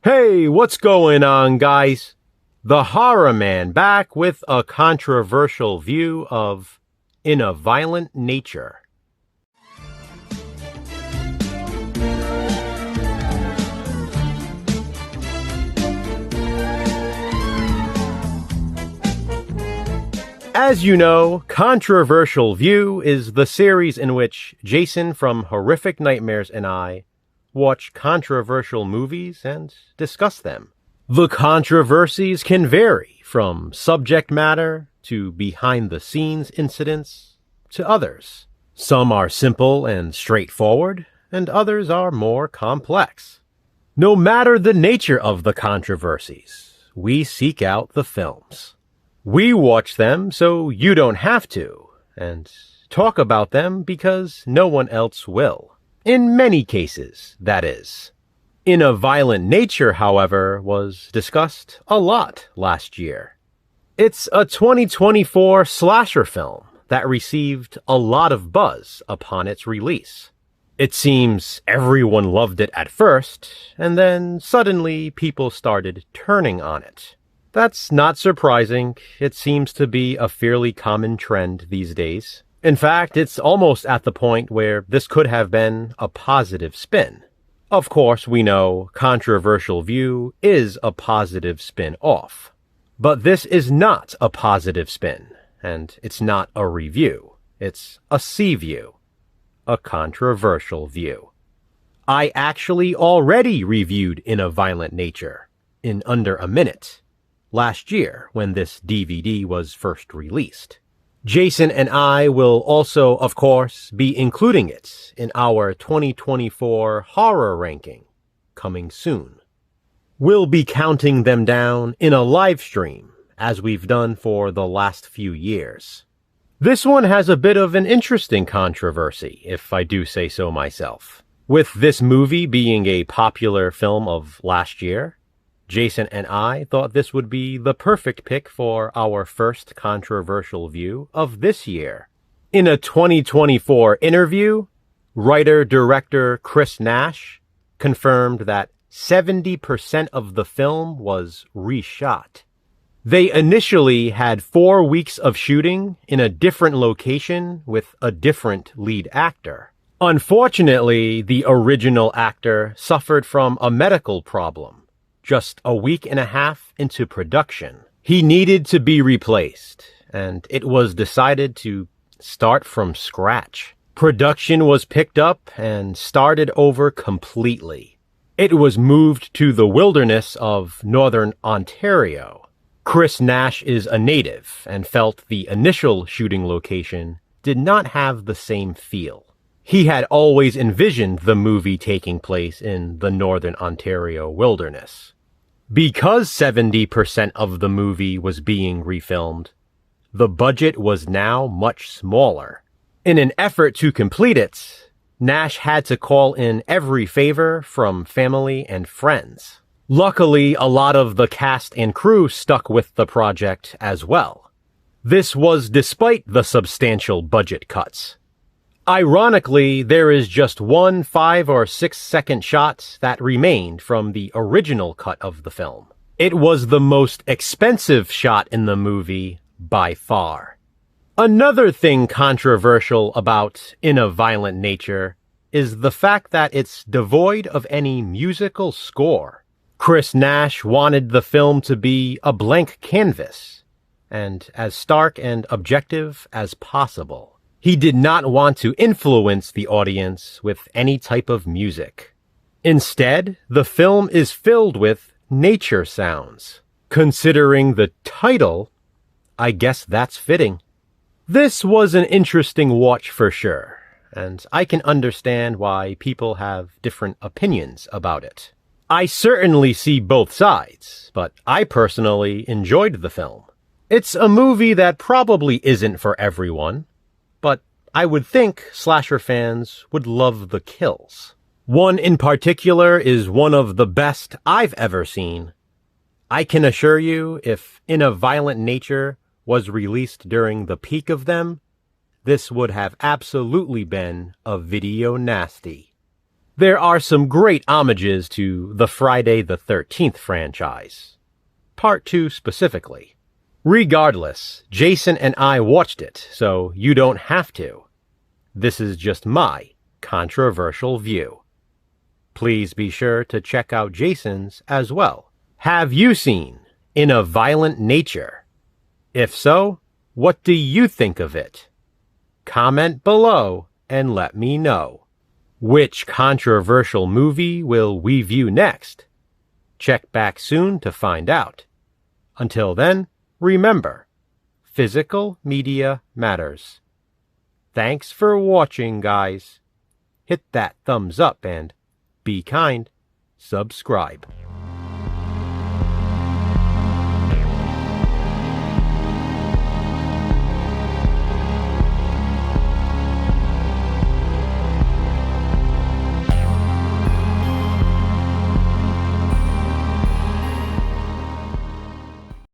Hey, what's going on, guys? The Horror Man back with a controversial view of In a Violent Nature. As you know, Controversial View is the series in which Jason from Horrific Nightmares and I watch controversial movies and discuss them. The controversies can vary from subject matter to behind-the-scenes incidents to others. Some are simple and straightforward, and others are more complex. No matter the nature of the controversies, we seek out the films. We watch them so you don't have to, and talk about them because no one else will. In many cases, that is. In a Violent Nature, however, was discussed a lot last year. It's a 2024 slasher film that received a lot of buzz upon its release. It seems everyone loved it at first, and then suddenly people started turning on it. That's not surprising. It seems to be a fairly common trend these days. In fact, it's almost at the point where this could have been a positive spin. Of course, we know Controversial View is a positive spin off. But this is not a positive spin, and it's not a review. It's a C-view. A controversial view. I actually already reviewed In a Violent Nature in under a minute last year when this DVD was first released. Jason and I will also, of course, be including it in our 2024 horror ranking, coming soon. We'll be counting them down in a live stream, as we've done for the last few years. This one has a bit of an interesting controversy, if I do say so myself. With this movie being a popular film of last year, Jason and I thought this would be the perfect pick for our first controversial view of this year. In a 2024 interview, writer-director Chris Nash confirmed that 70% of the film was reshot. They initially had 4 weeks of shooting in a different location with a different lead actor. Unfortunately, the original actor suffered from a medical problem. Just a week and a half into production, he needed to be replaced, and it was decided to start from scratch. Production was picked up and started over completely. It was moved to the wilderness of northern Ontario. Chris Nash is a native and felt the initial shooting location did not have the same feel. He had always envisioned the movie taking place in the northern Ontario wilderness. Because 70% of the movie was being refilmed, the budget was now much smaller. In an effort to complete it, Nash had to call in every favor from family and friends. Luckily, a lot of the cast and crew stuck with the project as well. This was despite the substantial budget cuts. Ironically, there is just one 5 or 6 second shot that remained from the original cut of the film. It was the most expensive shot in the movie by far. Another thing controversial about In a Violent Nature is the fact that it's devoid of any musical score. Chris Nash wanted the film to be a blank canvas and as stark and objective as possible. He did not want to influence the audience with any type of music. Instead, the film is filled with nature sounds. Considering the title, I guess that's fitting. This was an interesting watch for sure, and I can understand why people have different opinions about it. I certainly see both sides, but I personally enjoyed the film. It's a movie that probably isn't for everyone, but I would think slasher fans would love the kills. One in particular is one of the best I've ever seen. I can assure you, if In a Violent Nature was released during the peak of them, this would have absolutely been a video nasty. There are some great homages to the Friday the 13th franchise. Part 2 specifically. Regardless, Jason and I watched it, so you don't have to. This is just my controversial view. Please be sure to check out Jason's as well. Have you seen In a Violent Nature? If so, what do you think of it? Comment below and let me know. Which controversial movie will we view next? Check back soon to find out. Until then, remember, physical media matters. Thanks for watching, guys. Hit that thumbs up and be kind. Subscribe.